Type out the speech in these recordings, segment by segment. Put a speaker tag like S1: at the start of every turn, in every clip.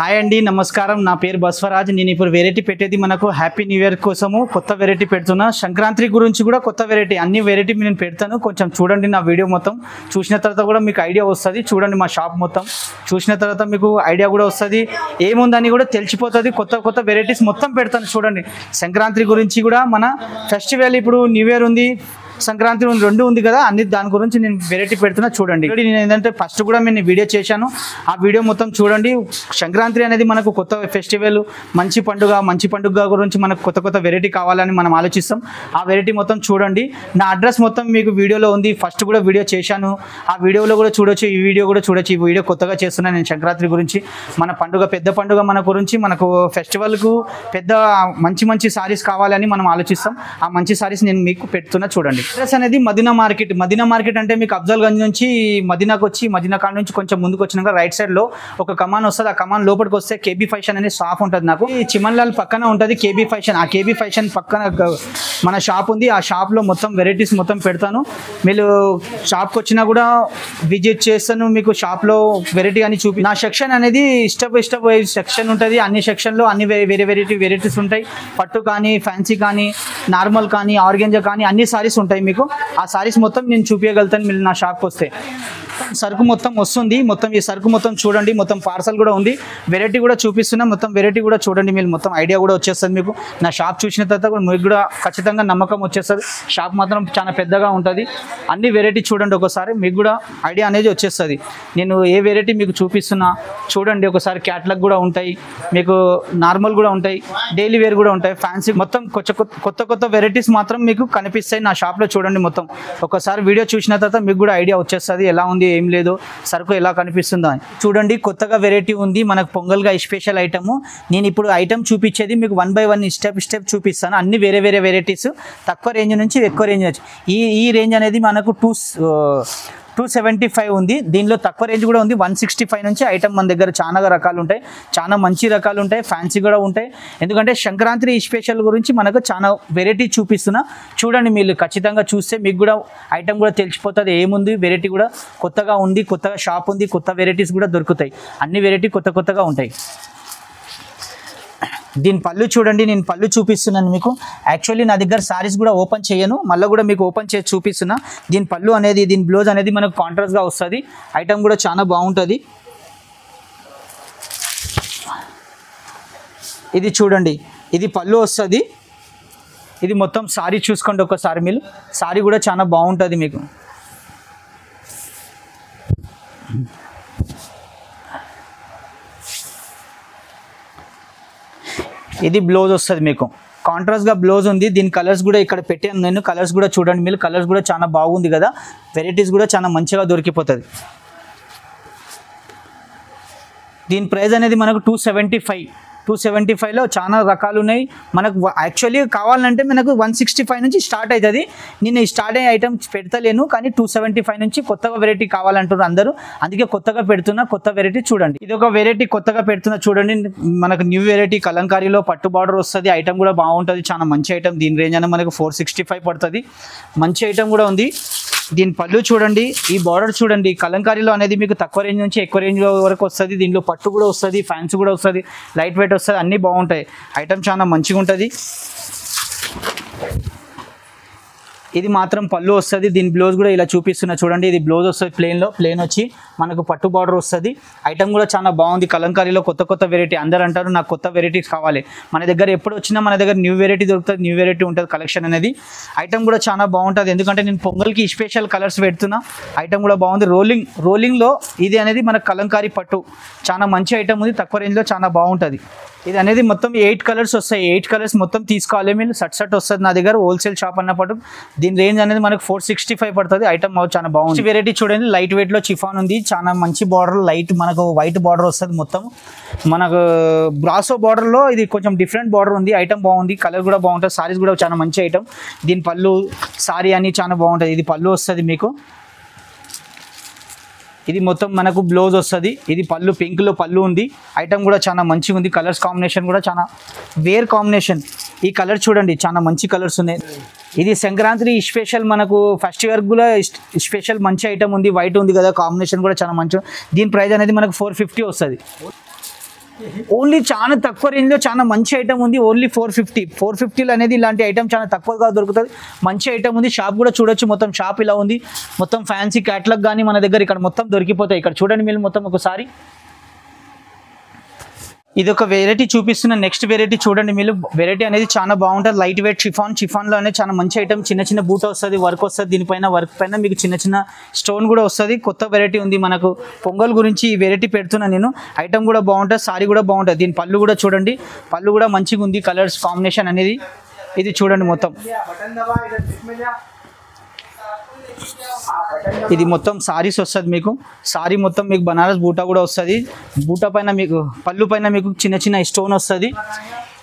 S1: Hi అండి, నమస్కారం. నా పేరు బస్వరాజ్. నేను ఇప్పుడు వెరైటీ పెట్టేది మనకు హ్యాపీ న్యూ ఇయర్ కోసము కొత్త వెరైటీ పెడుతున్నా. సంక్రాంతి గురించి కూడా కొత్త వెరైటీ, అన్ని వెరైటీ నేను పెడతాను. కొంచెం చూడండి నా వీడియో మొత్తం. చూసిన తర్వాత కూడా మీకు ఐడియా వస్తుంది. చూడండి మా షాప్ మొత్తం చూసిన తర్వాత మీకు ఐడియా కూడా వస్తుంది, ఏముందని కూడా తెలిసిపోతుంది. కొత్త కొత్త వెరైటీస్ మొత్తం పెడతాను. చూడండి, సంక్రాంతి గురించి కూడా మన ఫెస్టివల్, ఇప్పుడు న్యూ ఇయర్ ఉంది, సంక్రాంతి రెండు ఉంది కదా, అన్ని దాని గురించి నేను వెరైటీ పెడుతున్నా. చూడండి, నేను ఏంటంటే ఫస్ట్ కూడా నేను వీడియో చేశాను, ఆ వీడియో మొత్తం చూడండి. సంక్రాంతి అనేది మనకు కొత్త ఫెస్టివల్, మంచి పండుగ గురించి మనకు కొత్త కొత్త వెరైటీ కావాలని మనం ఆలోచిస్తాం. ఆ వెరైటీ మొత్తం చూడండి. నా అడ్రస్ మొత్తం మీకు వీడియోలో ఉంది. ఫస్ట్ కూడా వీడియో చేశాను, ఆ వీడియోలో కూడా చూడొచ్చు, ఈ వీడియో కూడా చూడొచ్చు. ఈ వీడియో కొత్తగా చేస్తున్నాను నేను సంక్రాంతి గురించి. మన పండుగ, పెద్ద పండుగ మన గురించి, మనకు ఫెస్టివల్కు పెద్ద మంచి సారీస్ కావాలని మనం ఆలోచిస్తాం. ఆ మంచి సారీస్ నేను మీకు పెడుతున్నా. చూడండి, అడ్రస్ అనేది మదీనా మార్కెట్ అంటే మీకు అఫ్జల్గంజ్ నుంచి మదీనాకు వచ్చి, మదీనా కాడ నుంచి కొంచెం ముందుకు వచ్చినాక రైట్ సైడ్ లో ఒక కమాన్ వస్తుంది. ఆ కమాన్ లోపలికి వస్తే కేబీ ఫ్యాషన్ అనే షాప్ ఉంటుంది. నాకు ఈ చిమన్లాల్ పక్కన ఉంటుంది కేబీ ఫ్యాషన్. ఆ కేబీ ఫ్యాషన్ పక్కన మన షాప్ ఉంది. ఆ షాప్ లో మొత్తం వెరైటీస్ మొత్తం పెడతాను. మీరు షాప్కి వచ్చినా కూడా విజిట్ చేస్తాను. మీకు షాప్ లో వెరైటీ అని చూపి, నా సెక్షన్ అనేది స్టెప్ సెక్షన్ ఉంటుంది. అన్ని సెక్షన్ లో అన్ని వెరైటీస్ ఉంటాయి. పట్టు కానీ, ఫ్యాన్సీ కానీ, నార్మల్ కానీ, ఆర్గెంజా కానీ, అన్ని సారీస్ ఉంటాయి. మీకు ఆ సారీస్ మొత్తం నేను చూపించగలుగుతాను. మీరు నా షాప్కి వస్తే సరుకు మొత్తం వస్తుంది. మొత్తం ఈ సరుకు మొత్తం చూడండి. మొత్తం పార్సల్ కూడా ఉంది. వెరైటీ కూడా చూపిస్తున్నా. మొత్తం వెరైటీ కూడా చూడండి. మీరు మొత్తం ఐడియా కూడా వచ్చేస్తుంది. మీకు నా షాప్ చూసిన తర్వాత కూడా మీకు కూడా ఖచ్చితంగా నమ్మకం వచ్చేస్తుంది. షాప్ మాత్రం చాలా పెద్దగా ఉంటుంది. అన్ని వెరైటీ చూడండి ఒకసారి, మీకు కూడా ఐడియా అనేది వచ్చేస్తుంది. నేను ఏ వెరైటీ మీకు చూపిస్తున్నా చూడండి ఒకసారి. క్యాట్లాగ్ కూడా ఉంటాయి, మీకు నార్మల్ కూడా ఉంటాయి, డైలీ వేర్ కూడా ఉంటాయి, ఫ్యాన్సీ, మొత్తం కొత్త వెరైటీస్ మాత్రం మీకు కనిపిస్తాయి నా షాప్లో. చూడండి మొత్తం ఒకసారి వీడియో చూసిన తర్వాత మీకు కూడా ఐడియా వచ్చేస్తుంది ఎలా ఉంది, ఏం లేదు, సరుకు ఎలా కనిపిస్తుందో అని. చూడండి, కొత్తగా వెరైటీ ఉంది మనకు పొంగల్గా స్పెషల్ ఐటమ్. నేను ఇప్పుడు ఐటమ్ చూపించేది మీకు 1 by 1 స్టెప్ చూపిస్తాను. అన్ని వేరే వెరైటీస్, తక్కువ రేంజ్ నుంచి ఎక్కువ రేంజ్ నుంచి. ఈ రేంజ్ అనేది మనకు 275 ఉంది. దీనిలో తక్కువ రేంజ్ కూడా ఉంది, 165 నుంచి ఐటమ్ మన దగ్గర చాలా రకాలు ఉంటాయి. చాలా మంచి రకాలు ఉంటాయి, ఫ్యాన్సీ కూడా ఉంటాయి. ఎందుకంటే సంక్రాంతి స్పెషల్ గురించి మనకు చాలా వెరైటీ చూపిస్తున్నా. చూడండి, మీరు ఖచ్చితంగా చూస్తే మీకు కూడా ఐటమ్ కూడా తెలిసిపోతుంది ఏముంది. వెరైటీ కూడా కొత్తగా ఉంది, కొత్తగా షాప్ ఉంది, కొత్త వెరైటీస్ కూడా దొరుకుతాయి. అన్ని వెరైటీ కొత్తగా ఉంటాయి. దీని పళ్ళు చూడండి, నేను పళ్ళు చూపిస్తున్నాను మీకు. యాక్చువల్లీ నా దగ్గర సారీస్ కూడా ఓపెన్ చేయను, మళ్ళీ కూడా మీకు ఓపెన్ చేసి చూపిస్తున్నా. దీని పళ్ళు అనేది, దీని బ్లౌజ్ అనేది మనకు కాంట్రాస్ట్గా వస్తుంది. ఐటమ్ కూడా చాలా బాగుంటుంది. ఇది చూడండి, ఇది పళ్ళు వస్తుంది. ఇది మొత్తం సారీ చూసుకోండి ఒకసారి మీరు. సారీ కూడా చాలా బాగుంటుంది మీకు. ఇది బ్లౌజ్ వస్తుంది మీకు, కాంట్రాస్ట్గా బ్లౌజ్ ఉంది. దీని కలర్స్ కూడా ఇక్కడ పెట్టాను నేను. కలర్స్ కూడా చూడండి మీరు. కలర్స్ కూడా చాలా బాగుంది కదా. వెరైటీస్ కూడా చాలా మంచిగా దొరికిపోతుంది. దీని ప్రైస్ అనేది మనకు 275లో చాలా రకాలు ఉన్నాయి. మనకు యాక్చువల్లీ కావాలంటే మనకు 165 నుంచి స్టార్ట్ అవుతుంది. నేను స్టార్ట్ అయ్యే ఐటమ్స్ పెడతలేను, కానీ 275 నుంచి కొత్తగా వెరైటీ కావాలంటున్నారు అందరూ. అందుకే కొత్తగా పెడుతున్నా. కొత్త వెరైటీ చూడండి. ఇది ఒక వెరైటీ కొత్తగా పెడుతున్నా చూడండి. మనకు న్యూ వెరైటీ కలంకారీలో పట్టు బార్డర్ వస్తుంది. ఐటమ్ కూడా బాగుంటుంది, చాలా మంచి ఐటమ్. దీని రేంజ్ అనేది మనకు 465 పడుతుంది. మంచి ఐటమ్ కూడా ఉంది. దీని పళ్ళు చూడండి, ఈ బార్డర్ చూడండి. కలంకారీలో అనేది మీకు తక్కువ రేంజ్ నుంచి ఎక్కువ రేంజ్ వరకు వస్తుంది. దీనిలో పట్టు కూడా వస్తుంది, ఫ్యాన్సీ కూడా వస్తుంది, లైట్ వెయిట్ వస్తుంది, అన్నీ బాగుంటాయి. ఐటమ్ చాలా మంచిగా ఉంటుంది. ఇది మాత్రం పళ్ళు వస్తుంది. దీని బ్లౌజ్ కూడా ఇలా చూపిస్తున్నా చూడండి. ఇది బ్లౌజ్ వస్తుంది ప్లెయిన్ వచ్చి మనకు పట్టు బార్డర్ వస్తుంది. ఐటమ్ కూడా చాలా బాగుంది. కలంకారీలో కొత్త వెరైటీ. అందరూ అంటారు నాకు కొత్త వెరైటీస్ కావాలి. మన దగ్గర ఎప్పుడు వచ్చినా మన దగ్గర న్యూ వెరైటీ దొరుకుతుంది, న్యూ వెరైటీ ఉంటుంది కలెక్షన్ అనేది. ఐటమ్ కూడా చాలా బాగుంటుంది. ఎందుకంటే నేను పొంగల్కి స్పెషల్ కలర్స్ పెడుతున్నా. ఐటమ్ కూడా బాగుంది. రోలింగ్లో ఇది అనేది మన కలంకారీ పట్టు చాలా మంచి ఐటమ్ ఉంది. తక్కువ రేంజ్లో చాలా బాగుంటుంది. ఇది అనేది మొత్తం 8 కలర్స్ వస్తాయి. 8 కలర్స్ మొత్తం తీసుకోవాలి మీరు. సట్ వస్తుంది నా దగ్గర హోల్సేల్ షాప్ అన్నప్పుడు. దీని రేంజ్ అనేది మనకు 465 పడుతుంది. ఐటమ్ చాలా బాగుంది. వెరైటీ చూడండి, లైట్ వెయిట్లో చిఫాన్ ఉంది. చాలా మంచి బార్డర్, లైట్ మనకు వైట్ బార్డర్ వస్తుంది. మొత్తం మనకు బ్రాసో బార్డర్లో ఇది కొంచెం డిఫరెంట్ బార్డర్ ఉంది. ఐటమ్ బాగుంది, కలర్ కూడా బాగుంటుంది. సారీస్ కూడా చాలా మంచి ఐటమ్. దీని పళ్ళు సారీ అని చాలా బాగుంటుంది. ఇది పళ్ళు వస్తుంది మీకు. ఇది మొత్తం మనకు బ్లౌజ్ వస్తుంది. ఇది పళ్ళు, పింక్లో పళ్ళు ఉంది. ఐటమ్ కూడా చాలా మంచిగా ఉంది. కలర్స్ కాంబినేషన్ కూడా చాలా వేర్ కాంబినేషన్. ఈ కలర్ చూడండి, చాలా మంచి కలర్స్ ఉన్నాయి. ఇది సంక్రాంతి స్పెషల్ మనకు ఫస్ట్ ఇయర్ కూడా స్పెషల్ మంచి ఐటమ్ ఉంది. వైట్ ఉంది కదా, కాంబినేషన్ కూడా చాలా మంచి. దీని ప్రైస్ అనేది మనకు 450 వస్తుంది. ఓన్లీ చాలా తక్కువ రేంజ్లో చాలా మంచి ఐటమ్ ఉంది. ఓన్లీ 450లో అనేది ఇలాంటి ఐటమ్ చాలా తక్కువగా దొరుకుతుంది. మంచి ఐటమ్ ఉంది. షాప్ కూడా చూడొచ్చు. మొత్తం షాప్ ఇలా ఉంది. మొత్తం ఫ్యాన్సీ క్యాటలాగ్ కానీ మన దగ్గర ఇక్కడ మొత్తం దొరికిపోతాయి. ఇక్కడ చూడండి మీరు మొత్తం ఒకసారి. ఇది ఒక వెరైటీ చూపిస్తున్న. నెక్స్ట్ వెరైటీ చూడండి మీరు. వెరైటీ అనేది చాలా బాగుంటుంది. లైట్ వెయిట్ షిఫాన్లో అనేది చాలా మంచి ఐటమ్. చిన్న చిన్న బూట వస్తుంది, వర్క్ వస్తుంది. దీనిపైన వర్క్ పైన మీకు చిన్న చిన్న స్టోన్ కూడా వస్తుంది. కొత్త వెరైటీ ఉంది మనకు. పొంగల్ గురించి ఈ వెరైటీ పెడుతున్నా నేను. ఐటమ్ కూడా బాగుంటుంది, సారీ కూడా బాగుంటుంది. దీని పళ్ళు కూడా చూడండి. పళ్ళు కూడా మంచిగా ఉంది. కలర్స్ కాంబినేషన్ అనేది ఇది చూడండి మొత్తం. ఇది మొత్తం సారీస్ వస్తుంది మీకు. సారీ మొత్తం మీకు బనారస్ బూటా కూడా వస్తుంది. బూటా పైన మీకు పళ్ళు పైన మీకు చిన్న చిన్న స్టోన్ వస్తుంది.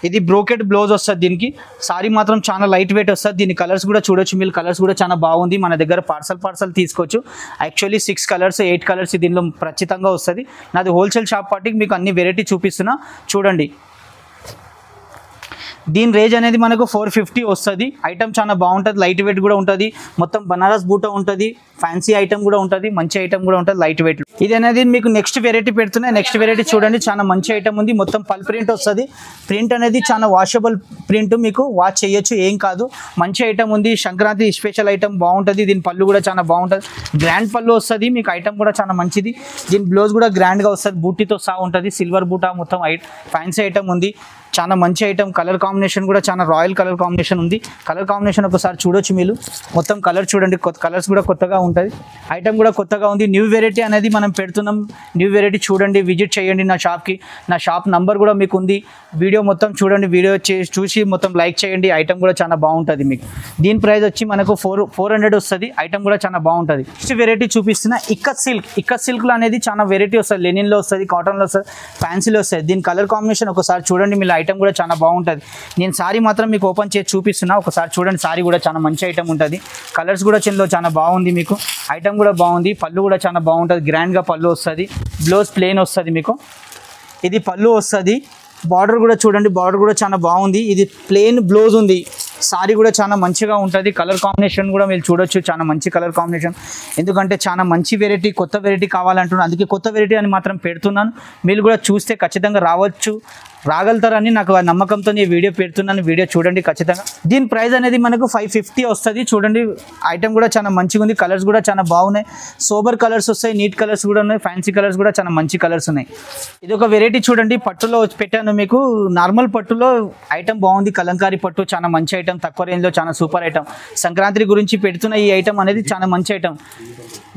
S1: ఇది బ్రోకెట్ బ్లౌజ్ వస్తుంది దీనికి. సారీ మాత్రం చాలా లైట్ వెయిట్ వస్తుంది. దీని కలర్స్ కూడా చూడొచ్చు మీరు. కలర్స్ కూడా చాలా బాగుంది. మన దగ్గర పార్సల్ తీసుకోవచ్చు. యాక్చువల్లీ 6 కలర్స్ 8 కలర్స్ దీనిలో ఖచ్చితంగా వస్తుంది. నాది హోల్సేల్ షాప్ పార్టీకి మీకు అన్ని వెరైటీ చూపిస్తున్నా చూడండి. దీని రేంజ్ అనేది మనకు 450 వస్తుంది. ఐటమ్ చాలా బాగుంటుంది. లైట్ వెయిట్ కూడా ఉంటుంది. మొత్తం బనారస్ బూటా ఉంటుంది. ఫ్యాన్సీ ఐటమ్ కూడా ఉంటుంది. మంచి ఐటమ్ కూడా ఉంటుంది లైట్ వెయిట్. ఇది అనేది మీకు నెక్స్ట్ వెరైటీ పెడుతున్నాయి. నెక్స్ట్ వెరైటీ చూడండి. చాలా మంచి ఐటమ్ ఉంది. మొత్తం పల్ ప్రింట్ వస్తుంది. ప్రింట్ అనేది చాలా వాషబుల్ ప్రింట్. మీకు వాష్ చేయొచ్చు, ఏం కాదు. మంచి ఐటమ్ ఉంది. సంక్రాంతి స్పెషల్ ఐటమ్ బాగుంటుంది. దీని పళ్ళు కూడా చాలా బాగుంటుంది. గ్రాండ్ పళ్ళు వస్తుంది మీకు. ఐటమ్ కూడా చాలా మంచిది. దీని బ్లౌజ్ కూడా గ్రాండ్గా వస్తుంది. బూటీతో సహా ఉంటుంది. సిల్వర్ బూటా మొత్తం ఫ్యాన్సీ ఐటమ్ ఉంది. చాలా మంచి ఐటమ్. కలర్ కాంబినేషన్ కూడా చాలా రాయల్ కలర్ కాంబినేషన్ ఉంది. కలర్ కాంబినేషన్ ఒకసారి చూడొచ్చు మీరు. మొత్తం కలర్ చూడండి. కలర్స్ కూడా కొత్తగా ఉంటుంది. ఐటమ్ కూడా కొత్తగా ఉంది. న్యూ వెరైటీ అనేది మనం పెడుతున్నాం. న్యూ వెరైటీ చూడండి, విజిట్ చేయండి నా షాప్కి. నా షాప్ నంబర్ కూడా మీకు ఉంది. వీడియో మొత్తం చూడండి. వీడియో చూసి మొత్తం లైక్ చేయండి. ఐటమ్ కూడా చాలా బాగుంటుంది మీకు. దీని ప్రైస్ వచ్చి మనకు 400 వస్తుంది. ఐటమ్ కూడా చాలా బాగుంటుంది. నెక్స్ట్ వెరైటీ చూపిస్తున్నా ఇక్కత్ సిల్క్. ఇక్కత్ సిల్క్లో అనేది చాలా వెరైటీ వస్తుంది. లెనిన్లో వస్తుంది, కాటన్లో వస్తుంది, ఫ్యాన్సీలో వస్తుంది. దీని కలర్ కాంబినేషన్ ఒకసారి చూడండి మీరు. ఐటమ్ కూడా చాలా బాగుంటుంది. నేను సారీ మాత్రం మీకు ఓపెన్ చేసి చూపిస్తున్నా. ఒకసారి చూడండి. సారీ కూడా చాలా మంచి ఐటమ్ ఉంటుంది. కలర్స్ కూడా చాలా బాగుంది మీకు. ఐటమ్ కూడా బాగుంది. పళ్ళు కూడా చాలా బాగుంటుంది. గ్రాండ్గా పళ్ళు వస్తుంది. బ్లౌజ్ ప్లెయిన్ వస్తుంది మీకు. ఇది పళ్ళు వస్తుంది. బార్డర్ కూడా చూడండి. బార్డర్ కూడా చాలా బాగుంది. ఇది ప్లెయిన్ బ్లౌజ్ ఉంది. సారీ కూడా చాలా మంచిగా ఉంటుంది. కలర్ కాంబినేషన్ కూడా మీరు చూడొచ్చు. చాలా మంచి కలర్ కాంబినేషన్. ఎందుకంటే చాలా మంచి వెరైటీ, కొత్త వెరైటీ కావాలంటున్నాను. అందుకే కొత్త వెరైటీ అని మాత్రం పెడుతున్నాను. మీరు కూడా చూస్తే ఖచ్చితంగా రాగలుగుతారని నాకు ఆ నమ్మకంతో ఈ వీడియో పెడుతున్నాను. వీడియో చూడండి ఖచ్చితంగా. దీని ప్రైస్ అనేది మనకు 550 వస్తుంది. చూడండి. ఐటమ్ కూడా చాలా మంచిగా ఉంది. కలర్స్ కూడా చాలా బాగున్నాయి. సోబర్ కలర్స్ వస్తాయి. నీట్ కలర్స్ కూడా ఉన్నాయి. ఫ్యాన్సీ కలర్స్ కూడా చాలా మంచి కలర్స్ ఉన్నాయి. ఇది ఒక వెరైటీ చూడండి. పట్టులో పెట్టాను మీకు. నార్మల్ పట్టులో ఐటమ్ బాగుంది. కలంకారీ పట్టు చాలా మంచి ఐటమ్. తక్కువ రేంజ్లో చాలా సూపర్ ఐటమ్. సంక్రాంతి గురించి పెడుతున్న ఈ ఐటమ్ అనేది చాలా మంచి ఐటమ్.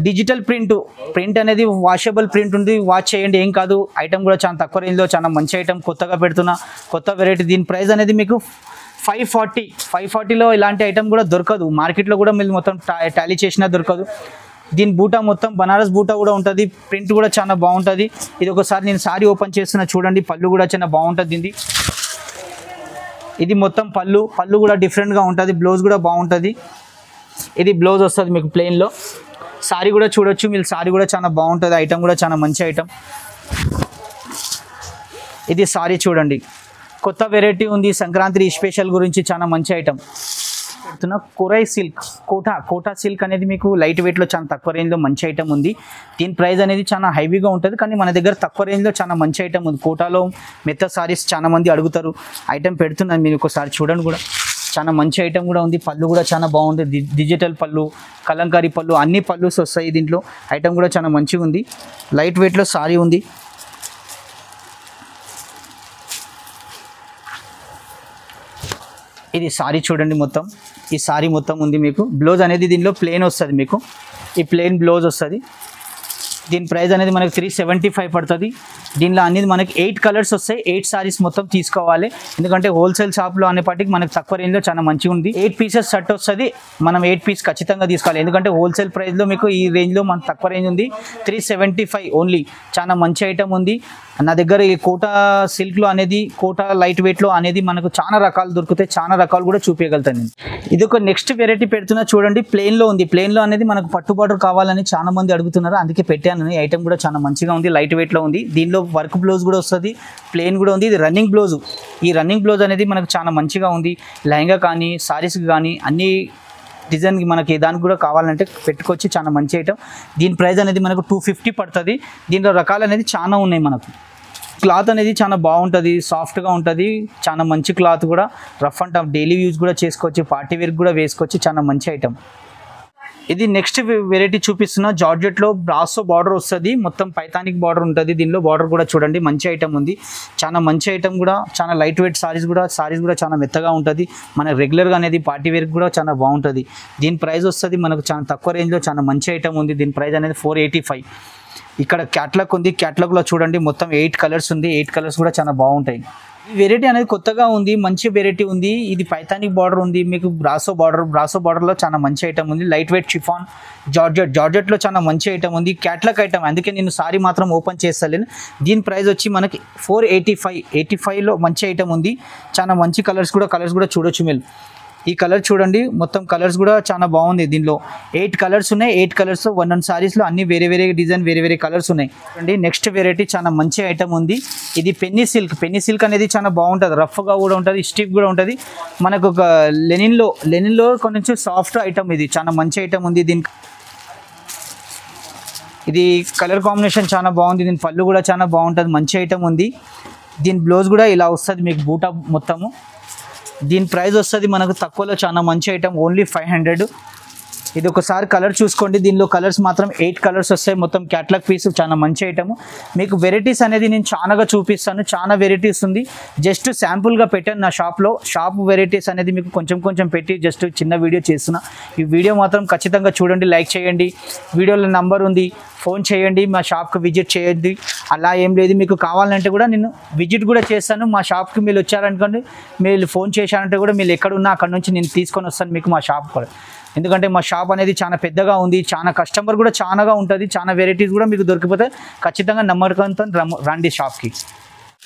S1: డిజిటల్ ప్రింట్ అనేది వాషబుల్ ప్రింట్ ఉంది. వాష్ చేయండి, ఏం కాదు. ఐటమ్ కూడా చాలా తక్కువ రేంజ్లో చాలా మంచి ఐటమ్. కొత్తగా పెడుతున్నా కొత్త వెరైటీ. దీని ప్రైస్ అనేది మీకు 540లో ఇలాంటి ఐటమ్ కూడా దొరకదు. మార్కెట్లో కూడా మీరు మొత్తం టాలీ చేసినా దొరకదు. దీని బూటా మొత్తం బనారస్ బూటా కూడా ఉంటుంది. ప్రింట్ కూడా చాలా బాగుంటుంది. ఇది ఒకసారి నేను సారీ ఓపెన్ చేస్తున్నా చూడండి. పళ్ళు కూడా చాలా బాగుంటుంది. ఇది మొత్తం పళ్ళు కూడా డిఫరెంట్గా ఉంటుంది. బ్లౌజ్ కూడా బాగుంటుంది. ఇది బ్లౌజ్ వస్తుంది మీకు ప్లెయిన్లో. సారీ కూడా చూడొచ్చు మీరు. సారీ కూడా చాలా బాగుంటుంది. ఐటమ్ కూడా చాలా మంచి ఐటమ్. ఇది సారీ చూడండి. కొత్త వెరైటీ ఉంది. సంక్రాంతి స్పెషల్ గురించి చాలా మంచి ఐటమ్ పెడుతున్నా. కొరై సిల్క్ కోటా సిల్క్ అనేది మీకు లైట్ వెయిట్లో చాలా తక్కువ రేంజ్లో మంచి ఐటమ్ ఉంది. దీని ప్రైస్ అనేది చాలా హైవీగా ఉంటుంది. కానీ మన దగ్గర తక్కువ రేంజ్లో చాలా మంచి ఐటమ్ ఉంది. కోటాలో మెత్త సారీస్ చాలా మంది అడుగుతారు. ఐటమ్ పెడుతున్నాను మీరు ఒకసారి చూడండి. కూడా చాలా మంచి ఐటమ్ కూడా ఉంది. పళ్ళు కూడా చాలా బాగుంది. డిజిటల్ పళ్ళు, కలంకారీ పళ్ళు, అన్ని పళ్ళుస్ వస్తాయి దీంట్లో. ఐటమ్ కూడా చాలా మంచిగా ఉంది. లైట్ వెయిట్లో సారీ ఉంది. ఇది సారీ చూడండి. మొత్తం ఈ సారీ మొత్తం ఉంది మీకు. బ్లౌజ్ అనేది దీనిలో ప్లెయిన్ వస్తుంది మీకు. ఈ ప్లెయిన్ బ్లౌజ్ వస్తుంది. దీని ప్రైస్ అనేది మనకు 375 పడుతుంది. దీనిలో అనేది మనకి 8 కలర్స్ వస్తాయి. 8 సారీస్ మొత్తం తీసుకోవాలి. ఎందుకంటే హోల్సేల్ షాప్లో అనేపాటికి మనకు తక్కువ రేంజ్లో చాలా మంచిగా ఉంది. 8 పీసెస్ సెట్ వస్తుంది. మనం 8 పీస్ ఖచ్చితంగా తీసుకోవాలి. ఎందుకంటే హోల్సేల్ ప్రైస్లో మీకు ఈ రేంజ్లో మనకు తక్కువ రేంజ్ ఉంది. 375 ఓన్లీ. చాలా మంచి ఐటమ్ ఉంది నా దగ్గర. ఈ కోటా సిల్క్లో అనేది కోటా లైట్ వెయిట్లో అనేది మనకు చాలా రకాలు దొరుకుతాయి. చాలా రకాలు కూడా చూపించగలుగుతాను నేను. ఇది ఒక నెక్స్ట్ వెరైటీ పెడుతున్నా చూడండి. ప్లెయిన్లో ఉంది. ప్లెయిన్లో అనేది మనకు పట్టు బార్డర్ కావాలని చాలా మంది అడుగుతున్నారు. అందుకే పెట్టాను. ఈ ఐటమ్ కూడా చాలా మంచిగా ఉంది. లైట్ వెయిట్లో ఉంది. దీనిలో వర్క్ బ్లౌజ్ కూడా వస్తుంది. ప్లెయిన్ కూడా ఉంది. ఇది రన్నింగ్ బ్లౌజ్. ఈ రన్నింగ్ బ్లౌజ్ అనేది మనకు చాలా మంచిగా ఉంది. లెహంగా కానీ సారీస్కి కానీ అన్ని డిజైన్కి మనకి దానికి కూడా కావాలంటే పెట్టుకోవచ్చు. చాలా మంచి ఐటమ్. దీని ప్రైస్ అనేది మనకు 250 పడుతుంది. దీనిలో రకాలు అనేది చాలా ఉన్నాయి మనకు. క్లాత్ అనేది చాలా బాగుంటుంది, సాఫ్ట్గా ఉంటుంది, చాలా మంచి క్లాత్ కూడా. Rough and tough daily use కూడా చేసుకోవచ్చు, పార్టీ వేర్ కూడా వేసుకోవచ్చు, చాలా మంచి ఐటమ్. ఇది నెక్స్ట్ వెరైటీ చూపిస్తున్నా. జార్జెట్లో బ్రాసో బార్డర్ వస్తుంది, మొత్తం పైథానిక్ బార్డర్ ఉంటుంది. దీనిలో బార్డర్ కూడా చూడండి, మంచి ఐటమ్ ఉంది, చాలా మంచి ఐటమ్ కూడా. చాలా లైట్ వెయిట్ సారీస్ కూడా చాలా మెత్తగా ఉంటుంది. మన రెగ్యులర్గా అనేది పార్టీ వేర్ కూడా చాలా బాగుంటుంది. దీని ప్రైస్ వస్తుంది మనకు చాలా తక్కువ రేంజ్లో, చాలా మంచి ఐటమ్ ఉంది. దీని ప్రైస్ అనేది 485. ఇక్కడ క్యాట్లాగ్ ఉంది, క్యాట్లాగ్లో చూడండి మొత్తం 8 కలర్స్ ఉంది. 8 కలర్స్ కూడా చాలా బాగుంటాయి. ఈ వెరైటీ అనేది కొత్తగా ఉంది, మంచి వెరైటీ ఉంది. ఇది పైథానిక్ బార్డర్ ఉంది, మీకు బ్రాసో బార్డర్లో చాలా మంచి ఐటమ్ ఉంది. లైట్ వెయిట్ షిఫాన్ జార్జెట్లో చాలా మంచి ఐటమ్ ఉంది, క్యాట్లాగ్ ఐటమ్. అందుకే నేను సారీ మాత్రం ఓపెన్ చేస్తలేను. దీని ప్రైస్ వచ్చి మనకి 485లో మంచి ఐటమ్ ఉంది. చాలా మంచి కలర్స్ కూడా చూడొచ్చు మీరు. ఈ కలర్ చూడండి, మొత్తం కలర్స్ కూడా చాలా బాగుంది. దీనిలో 8 కలర్స్ ఉన్నాయి. 8 కలర్స్ 1 సారీస్లో అన్ని వేరే డిజైన్, వేరే కలర్స్ ఉన్నాయి. చూడండి నెక్స్ట్ వెరైటీ చాలా మంచి ఐటమ్ ఉంది. ఇది పెన్నీ సిల్క్ అనేది చాలా బాగుంటుంది, రఫ్గా కూడా ఉంటుంది, స్టిఫ్ కూడా ఉంటుంది. మనకు ఒక లెనిన్లో కొంచెం సాఫ్ట్ ఐటమ్. ఇది చాలా మంచి ఐటమ్ ఉంది. ఇది కలర్ కాంబినేషన్ చాలా బాగుంది. దీని పళ్ళు కూడా చాలా బాగుంటుంది, మంచి ఐటమ్ ఉంది. దీని బ్లౌజ్ కూడా ఇలా వస్తుంది మీకు బూటా మొత్తము. దీని ప్రైస్ వస్తుంది మనకు తక్కువలో, చాలా మంచి ఐటమ్, ఓన్లీ 500. ఇది ఒకసారి కలర్ చూసుకోండి. దీనిలో కలర్స్ మాత్రం 8 కలర్స్ వస్తాయి. మొత్తం క్యాట్లాగ్ పీస్, చాలా మంచి ఐటమ్. మీకు వెరైటీస్ అనేది నేను చాలాగా చూపిస్తాను, చాలా వెరైటీస్ ఉంది. జస్ట్ శాంపుల్గా పెట్టాను నా షాప్ వెరైటీస్ అనేది మీకు కొంచెం పెట్టి జస్ట్ చిన్న వీడియో చేస్తున్నా. ఈ వీడియో మాత్రం ఖచ్చితంగా చూడండి, లైక్ చేయండి. వీడియోలో నంబర్ ఉంది, ఫోన్ చేయండి, మా షాప్కి విజిట్ చేయండి. అలా ఏం లేదు, మీకు కావాలంటే కూడా నేను విజిట్ కూడా చేస్తాను. మా షాప్కి మీరు వచ్చారనుకోండి, మీరు ఫోన్ చేశారంటే కూడా మీరు ఎక్కడున్నా అక్కడ నుంచి నేను తీసుకొని వస్తాను మీకు మా షాప్ కూడా. ఎందుకంటే మా షాప్ అనేది చాలా పెద్దగా ఉంది, చాలా కస్టమర్ కూడా చాలాగా ఉంటుంది, చాలా వెరైటీస్ కూడా మీకు దొరికిపోతాయి. ఖచ్చితంగా నమ్మకంతో రండి షాప్కి.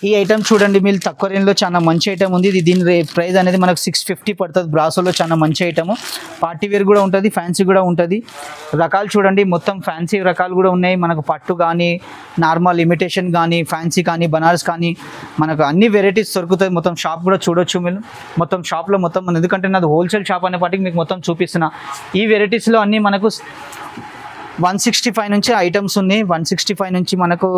S1: ఈ ఐటమ్ చూడండి, మీరు తక్కువ రేంజ్లో చాలా మంచి ఐటమ్ ఉంది. దీని ప్రైస్ అనేది మనకు 650 పడుతుంది. బ్రాసోలో చాలా మంచి ఐటమ్, పార్టీ వేర్ కూడా ఉంటుంది, ఫ్యాన్సీ కూడా ఉంటుంది. రకాలు చూడండి, మొత్తం ఫ్యాన్సీ రకాలు కూడా ఉన్నాయి. మనకు పట్టు కానీ, నార్మల్ ఇమిటేషన్ కానీ, ఫ్యాన్సీ కానీ, బనారస్ కానీ, మనకు అన్ని వెరైటీస్ దొరుకుతాయి. మొత్తం షాప్ కూడా చూడొచ్చు మీరు. మొత్తం షాప్లో మొత్తం, ఎందుకంటే నాది హోల్సేల్ షాప్ అనే పాటికి మీకు మొత్తం చూపిస్తున్నా. ఈ వెరైటీస్లో అన్నీ మనకు 165 నుంచి ఐటమ్స్ ఉన్నాయి. 165 నుంచి మనకు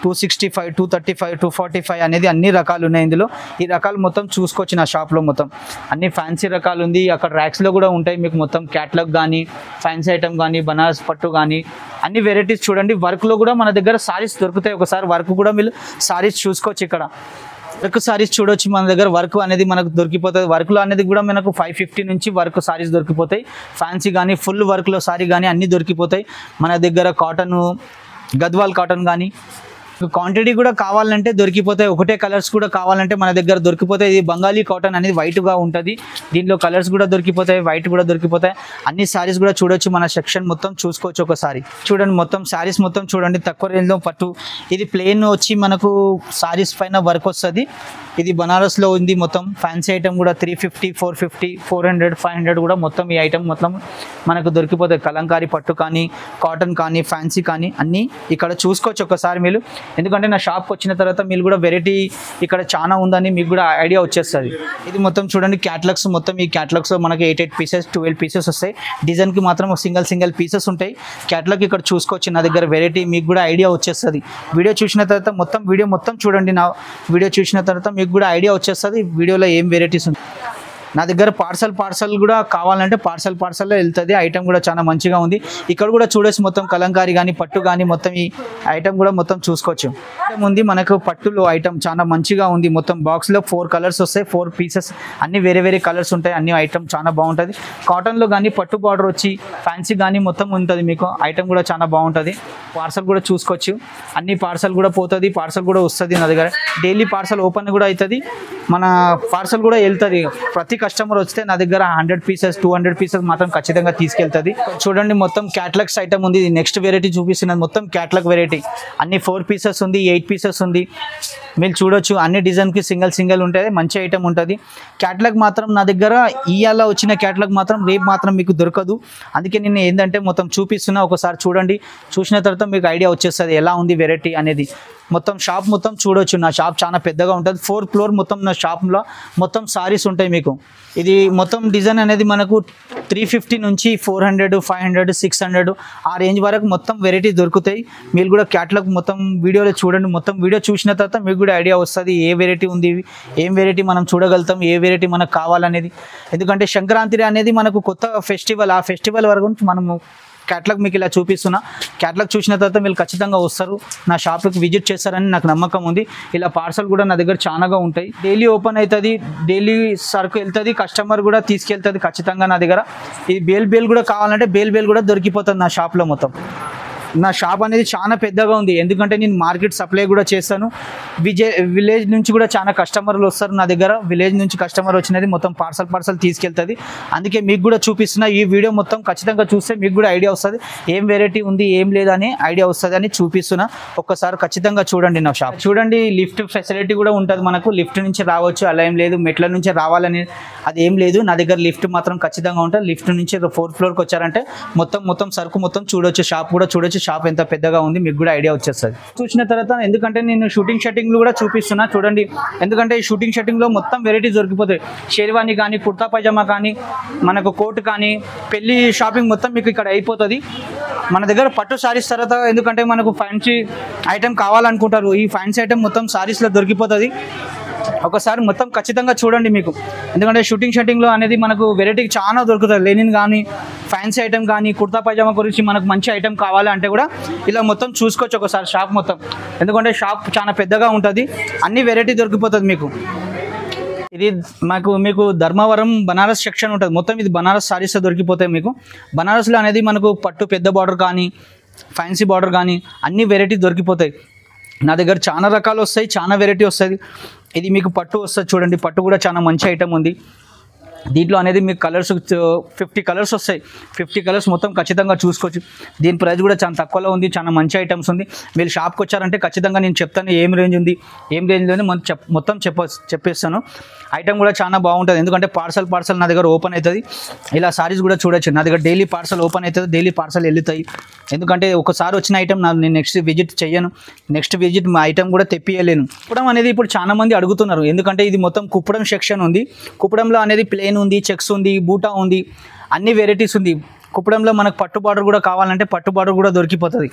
S1: 265, 235, 245 అనేది అన్ని రకాలు ఉన్నాయి ఇందులో. ఈ రకాలు మొత్తం చూసుకోవచ్చు నా షాప్లో. మొత్తం అన్ని ఫ్యాన్సీ రకాలు ఉంది. అక్కడ ర్యాక్స్లో కూడా ఉంటాయి మీకు మొత్తం క్యాట్లాగ్ కానీ, ఫ్యాన్సీ ఐటమ్ కానీ, బనారస్ పట్టు కానీ, అన్ని వెరైటీస్ చూడండి. వర్క్లో కూడా మన దగ్గర సారీస్ దొరుకుతాయి. ఒకసారి వర్క్ కూడా మీరు సారీస్ చూసుకోవచ్చు. ఇక్కడ వర్క్ సారీస్ చూడొచ్చు, మన దగ్గర వర్క్ అనేది మనకు దొరికిపోతుంది. వర్క్లో అనేది కూడా మనకు 550 నుంచి వర్క్ సారీస్ దొరికిపోతాయి. ఫ్యాన్సీ కానీ, ఫుల్ వర్క్లో సారీ కానీ అన్నీ దొరికిపోతాయి మన దగ్గర. కాటన్, గద్వాల్ కాటన్ కానీ, క్వాంటిటీ కూడా కావాలంటే దొరికిపోతాయి. ఒకటే కలర్స్ కూడా కావాలంటే మన దగ్గర దొరికిపోతాయి. ఇది బంగాళీ కాటన్ అనేది వైట్గా ఉంటుంది. దీనిలో కలర్స్ కూడా దొరికిపోతాయి, వైట్ కూడా దొరికిపోతాయి. అన్ని సారీస్ కూడా చూడొచ్చు, మన సెక్షన్ మొత్తం చూసుకోవచ్చు. ఒకసారి చూడండి, మొత్తం సారీస్ మొత్తం చూడండి, తక్కువ రేంజ్లో పట్టు. ఇది ప్లెయిన్ వచ్చి మనకు సారీస్ పైన వర్క్ వస్తుంది. ఇది బనారస్లో ఉంది. మొత్తం ఫ్యాన్సీ ఐటమ్ కూడా 350, 450, 400, 500 కూడా మొత్తం ఈ ఐటమ్ మొత్తం మనకు దొరికిపోతాయి. కలంకారీ పట్టు కానీ, కాటన్ కానీ, ఫ్యాన్సీ కానీ అన్నీ ఇక్కడ చూసుకోవచ్చు ఒకసారి మీరు. ఎందుకంటే నా షాప్కి వచ్చిన తర్వాత మీరు కూడా వెరైటీ ఇక్కడ చాలా ఉందని మీకు కూడా ఐడియా వచ్చేస్తుంది. ఇది మొత్తం చూడండి క్యాటలాగ్స్. మొత్తం ఈ క్యాటలాగ్స్లో మనకి 8 పీసెస్, 12 పీసెస్ వస్తాయి. డిజైన్కి మాత్రం సింగిల్ పీసెస్ ఉంటాయి. క్యాటలాగ్ ఇక్కడ చూసుకోవచ్చు. నా దగ్గర వెరైటీ మీకు కూడా ఐడియా వచ్చేస్తుంది. వీడియో చూసిన తర్వాత వీడియో మొత్తం చూడండి. నా వీడియో చూసిన తర్వాత మీకు కూడా ఐడియా వచ్చేస్తుంది వీడియోలో ఏం వెరైటీస్ ఉంటాయి. నా దగ్గర పార్సల్ కూడా కావాలంటే పార్సల్లో వెళ్తుంది. ఐటమ్ కూడా చాలా మంచిగా ఉంది. ఇక్కడ కూడా చూడొచ్చు, మొత్తం కలంకారీ కానీ, పట్టు కానీ, మొత్తం ఈ ఐటమ్ కూడా మొత్తం చూసుకోవచ్చు. ఉంది మనకు పట్టులో ఐటమ్ చాలా మంచిగా ఉంది. మొత్తం బాక్స్లో 4 కలర్స్ వస్తాయి, 4 పీసెస్, అన్ని వేరే కలర్స్ ఉంటాయి. అన్ని ఐటమ్ చాలా బాగుంటుంది. కాటన్లో కానీ పట్టు బార్డర్ వచ్చి ఫ్యాన్సీ కానీ మొత్తం ఉంటుంది మీకు. ఐటమ్ కూడా చాలా బాగుంటుంది. పార్సల్ కూడా చూసుకోవచ్చు. అన్ని పార్సల్ కూడా పోతుంది, పార్సల్ కూడా వస్తుంది. నా దగ్గర డైలీ పార్సల్ ఓపెన్ కూడా అవుతుంది. మన పార్సల్ కూడా వెళ్తుంది. ప్రతి కస్టమర్ వస్తే నా దగ్గర 100 పీసెస్, 200 పీసెస్ మాత్రం ఖచ్చితంగా తీసుకెళ్తుంది. చూడండి, మొత్తం క్యాటలాగ్స్ ఐటమ్ ఉంది. ఇది నెక్స్ట్ వెరైటీ చూపిస్తున్నది. మొత్తం క్యాటలాగ్ వెరైటీ. అన్ని 4 పీసెస్ ఉంది, 8 పీసెస్ ఉంది. మీరు చూడొచ్చు, అన్ని డిజైన్కి సింగిల్ ఉంటుంది. మంచి ఐటమ్ ఉంటుంది. క్యాటలాగ్ మాత్రం నా దగ్గర ఇవాళ వచ్చిన క్యాటలాగ్ మాత్రం రేపు మాత్రం మీకు దొరకదు. అందుకే నేను ఏంటంటే మొత్తం చూపిస్తున్నా. ఒకసారి చూడండి, చూసిన తర్వాత మీకు ఐడియా వచ్చేస్తుంది ఎలా ఉంది వెరైటీ అనేది. మొత్తం షాప్ మొత్తం చూడొచ్చు. నా షాప్ చాలా పెద్దగా ఉంటుంది. 4th ఫ్లోర్ మొత్తం నా షాప్లో మొత్తం సారీస్ ఉంటాయి మీకు. ఇది మొత్తం డిజైన్ అనేది మనకు 350 నుంచి 400, 500, 600 ఆ రేంజ్ వరకు మొత్తం వెరైటీ దొరుకుతాయి. మీరు కూడా క్యాటలాగ్ మొత్తం వీడియోలో చూడండి. మొత్తం వీడియో చూసిన తర్వాత మీకు కూడా ఐడియా వస్తుంది ఏ వెరైటీ ఉంది, ఏం వెరైటీ మనం చూడగలుగుతాం, ఏ వెరైటీ మనకు కావాలనేది. ఎందుకంటే సంక్రాంతి అనేది మనకు కొత్త ఫెస్టివల్. ఆ ఫెస్టివల్ వరకు మనము క్యాటలాగ్ మీకు ఇలా చూపిస్తున్నా. క్యాటలాగ్ చూసిన తర్వాత మీరు ఖచ్చితంగా వస్తారు, నా షాప్కి విజిట్ చేస్తారని నాకు నమ్మకం ఉంది. ఇలా పార్సల్ కూడా నా దగ్గర చాలాగా ఉంటాయి. డైలీ ఓపెన్ అవుతుంది, డైలీ సరుకు వెళ్తుంది, కస్టమర్ కూడా తీసుకెళ్తుంది ఖచ్చితంగా నా దగ్గర. ఇది బేల్ కూడా కావాలంటే బేల్ కూడా దొరికిపోతుంది నా షాప్లో మొత్తం. నా షాప్ అనేది చాలా పెద్దగా ఉంది. ఎందుకంటే నేను మార్కెట్ సప్లై కూడా చేస్తాను. విలేజ్ నుంచి కూడా చాలా కస్టమర్లు వస్తారు నా దగ్గర. విలేజ్ నుంచి కస్టమర్ వచ్చినది మొత్తం పార్సల్ తీసుకెళ్తుంది. అందుకే మీకు కూడా చూపిస్తున్నా. ఈ వీడియో మొత్తం ఖచ్చితంగా చూస్తే మీకు కూడా ఐడియా వస్తుంది, ఏం వెరైటీ ఉంది ఏం లేదని ఐడియా వస్తుంది అని చూపిస్తున్నా. ఒక్కసారి ఖచ్చితంగా చూడండి నా షాప్. చూడండి, లిఫ్ట్ ఫెసిలిటీ కూడా ఉంటుంది మనకు. లిఫ్ట్ నుంచి రావచ్చు, అలా ఏం లేదు. మెట్ల నుంచి రావాలని అది ఏం లేదు. నా దగ్గర లిఫ్ట్ మాత్రం ఖచ్చితంగా ఉంటుంది. లిఫ్ట్ నుంచి 4th ఫ్లోర్కి వచ్చారంటే మొత్తం సరుకు మొత్తం చూడొచ్చు, షాప్ కూడా చూడొచ్చు. షాప్ ఎంత పెద్దగా ఉంది మీకు కూడా ఐడియా వచ్చేస్తుంది చూసిన తర్వాత. ఎందుకంటే నేను షూటింగ్లు కూడా చూపిస్తున్నా చూడండి. ఎందుకంటే ఈ షూటింగ్లో మొత్తం వెరైటీస్ దొరికిపోతాయి. షేర్వాణి కానీ, కుర్తా పైజామా కానీ, మనకు కోట్ కానీ, పెళ్లి షాపింగ్ మొత్తం మీకు ఇక్కడ అయిపోతుంది మన దగ్గర. పట్టు సారీస్ తర్వాత ఎందుకంటే మనకు ఫ్యాన్సీ ఐటెం కావాలనుకుంటారు, ఈ ఫ్యాన్సీ ఐటెం మొత్తం సారీస్లో దొరికిపోతుంది. ఒకసారి మొత్తం ఖచ్చితంగా చూడండి మీకు. ఎందుకంటే షూటింగ్లో అనేది మనకు వెరైటీకి చాలా దొరుకుతుంది. లెనిన్ కానీ, ఫ్యాన్సీ ఐటెం కానీ, కుర్తా పైజామా గురించి మనకు మంచి ఐటెం కావాలంటే కూడా ఇలా మొత్తం చూసుకోవచ్చు ఒకసారి షాప్ మొత్తం. ఎందుకంటే షాప్ చాలా పెద్దగా ఉంటుంది, అన్ని వెరైటీ దొరికిపోతుంది మీకు. ఇది మీకు ధర్మవరం బనారస్ సెక్షన్ ఉంటుంది మొత్తం. ఇది బనారస్ సారీస్ దొరికిపోతాయి మీకు. బనారస్లో అనేది మనకు పట్టు పెద్ద బార్డర్ కానీ, ఫ్యాన్సీ బార్డర్ కానీ అన్ని వెరైటీ దొరికిపోతాయి నా దగ్గర. చాలా రకాలు వస్తాయి, చాలా వెరైటీ వస్తుంది. ఇది మీకు పట్టు వస్తుంది చూడండి. పట్టు కూడా చాలా మంచి ఐటమ్ ఉంది. దీంట్లో అనేది మీకు కలర్స్ 50 కలర్స్ వస్తాయి. 50 కలర్స్ మొత్తం ఖచ్చితంగా చూసుకోవచ్చు. దీని ప్రైస్ కూడా చాలా తక్కువలో ఉంది, చాలా మంచి ఐటమ్స్ ఉంది. మీరు షాప్కి వచ్చారంటే ఖచ్చితంగా నేను చెప్తాను ఏం రేంజ్ ఉంది, ఏం రేంజ్లోనే మొత్తం చెప్పేస్తాను. ఐటమ్ కూడా చాలా బాగుంటుంది. ఎందుకంటే పార్సల్ నా దగ్గర ఓపెన్ అవుతుంది. ఇలా సారీస్ కూడా చూడొచ్చు. నా దగ్గర డైలీ పార్సల్ ఓపెన్ అవుతుంది, డైలీ పార్సల్ వెళ్తాయి. ఎందుకంటే ఒకసారి వచ్చిన ఐటమ్ నేను నెక్స్ట్ విజిట్ చేయను, నెక్స్ట్ విజిట్ మా ఐటమ్ కూడా తెప్పియలేను. కుప్పడం అనేది ఇప్పుడు చాలా మంది అడుగుతున్నారు. ఎందుకంటే ఇది మొత్తం కుప్పడం సెక్షన్ ఉంది. కుప్పడంలో అనేది ప్లేన్ ఉంది, చెక్స్ ఉంది, బూటా ఉంది, అన్ని వెరైటీస్ ఉంది. కుప్పడంలో మనకు పట్టు బార్డర్ కూడా కావాలంటే పట్టు బార్డర్ కూడా దొరికిపోతుంది.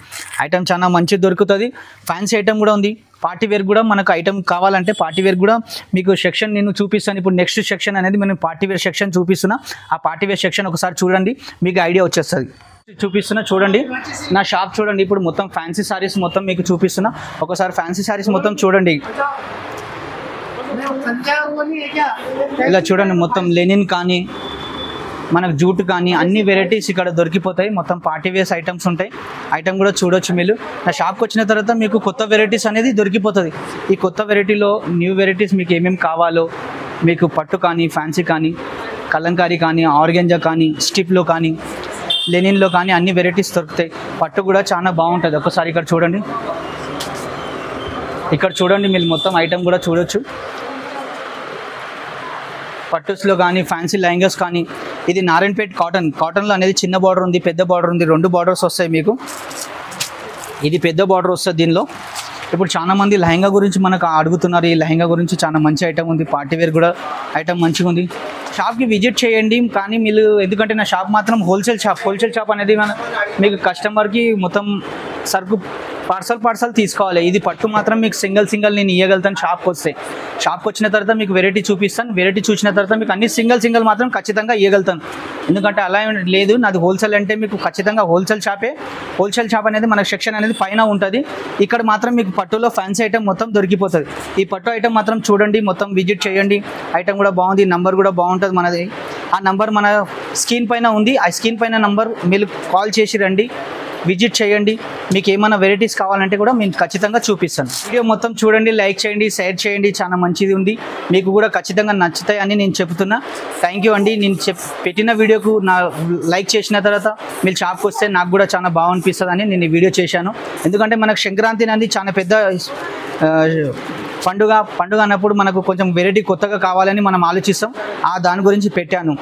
S1: ఐటమ్ చాలా మంచిది దొరుకుతుంది. ఫ్యాన్సీ ఐటమ్ కూడా ఉంది. పార్టీ వేర్ కూడా మనకు ఐటమ్ కావాలంటే పార్టీ వేర్ కూడా మీకు సెక్షన్ నేను చూపిస్తాను. ఇప్పుడు నెక్స్ట్ సెక్షన్ అనేది నేను పార్టీ వేర్ సెక్షన్ చూపిస్తున్నా. ఆ పార్టీ వేర్ సెక్షన్ ఒకసారి చూడండి, మీకు ఐడియా వచ్చేస్తుంది. చూపిస్తున్నా చూడండి, నా షాప్ చూడండి. ఇప్పుడు మొత్తం ఫ్యాన్సీ సారీస్ మొత్తం మీకు చూపిస్తున్నా. ఒకసారి ఫ్యాన్సీ సారీస్ మొత్తం చూడండి. ఇలా చూడండి, మొత్తం లెనిన్ కానీ, మనకు జూట్ కానీ అన్ని వెరైటీస్ ఇక్కడ దొరికిపోతాయి. మొత్తం పార్టీ వేర్స్ ఐటమ్స్ ఉంటాయి. ఐటమ్ కూడా చూడొచ్చు మీరు. నా షాప్కి వచ్చిన తర్వాత మీకు కొత్త వెరైటీస్ అనేది దొరికిపోతుంది. ఈ కొత్త వెరైటీలో న్యూ వెరైటీస్ మీకు ఏమేమి కావాలో, మీకు పట్టు కానీ, ఫ్యాన్సీ కానీ, కలంకారీ కానీ, ఆర్గెంజా కానీ, స్టిప్లో కానీ, లెనిన్లో కానీ అన్ని వెరైటీస్ దొరుకుతాయి. పట్టు కూడా చాలా బాగుంటుంది. ఒకసారి ఇక్కడ చూడండి, ఇక్కడ చూడండి మీరు మొత్తం ఐటమ్ కూడా చూడొచ్చు. పట్టుస్లో కానీ, ఫ్యాన్సీ లెహంగాస్ కానీ. ఇది నారాయణపేట్ కాటన్లో అనేది చిన్న బార్డర్ ఉంది, పెద్ద బార్డర్ ఉంది, 2 బార్డర్స్ వస్తాయి మీకు. ఇది పెద్ద బార్డర్ వస్తుంది దీనిలో. ఇప్పుడు చాలా మంది లెహంగా గురించి మనకు అడుగుతున్నారు. ఈ లెహంగా గురించి చాలా మంచి ఐటమ్ ఉంది. పార్టీ వేర్ కూడా ఐటమ్ మంచిగా ఉంది. షాప్కి విజిట్ చేయండి. కానీ మీరు ఎందుకంటే నా షాప్ మాత్రం హోల్సేల్ షాప్ అనేది మీకు కస్టమర్కి మొత్తం సరుకు పార్సల్ తీసుకోవాలి. ఇది పట్టు మాత్రం మీకు సింగిల్ నేను ఇవ్వగలుగుతాను. షాప్కి వచ్చిన తర్వాత మీకు వెరైటీ చూపిస్తాను. వెరైటీ చూసిన తర్వాత మీకు అన్ని సింగిల్ మాత్రం ఖచ్చితంగా ఇవ్వగలుగుతాను. ఎందుకంటే అలా లేదు, నాది హోల్సేల్ అంటే మీకు ఖచ్చితంగా హోల్సేల్ షాప్ అనేది మన సెక్షన్ అనేది పైన ఉంటుంది. ఇక్కడ మాత్రం మీకు పట్టులో ఫ్యాన్సీ ఐటమ్ మొత్తం దొరికిపోతుంది. ఈ పట్టు ఐటమ్ మాత్రం చూడండి, మొత్తం విజిట్ చేయండి. ఐటమ్ కూడా బాగుంది, నంబర్ కూడా బాగుంటుంది మనది. ఆ నంబర్ మన స్క్రీన్ పైన ఉంది. ఆ స్క్రీన్ పైన నంబర్ మీరు కాల్ చేసి రండి, విజిట్ చేయండి. మీకు ఏమైనా వెరైటీస్ కావాలంటే కూడా నేను ఖచ్చితంగా చూపిస్తాను. వీడియో మొత్తం చూడండి, లైక్ చేయండి, షేర్ చేయండి. చాలా మంచిది ఉంది, మీకు కూడా ఖచ్చితంగా నచ్చుతాయని నేను చెప్తున్నా. థ్యాంక్ యూ అండి. నేను పెట్టిన వీడియోకు నా లైక్ చేసిన తర్వాత మీరు షాప్కి వస్తే నాకు కూడా చాలా బాగా అనిపిస్తుంది అని నేను ఈ వీడియో చేశాను. ఎందుకంటే మనకు సంక్రాంతి అనేది చాలా పెద్ద పండుగ అన్నప్పుడు మనకు కొంచెం వెరైటీ కొత్తగా కావాలని మనం ఆలోచిస్తాం. దాని గురించి పెట్టాను.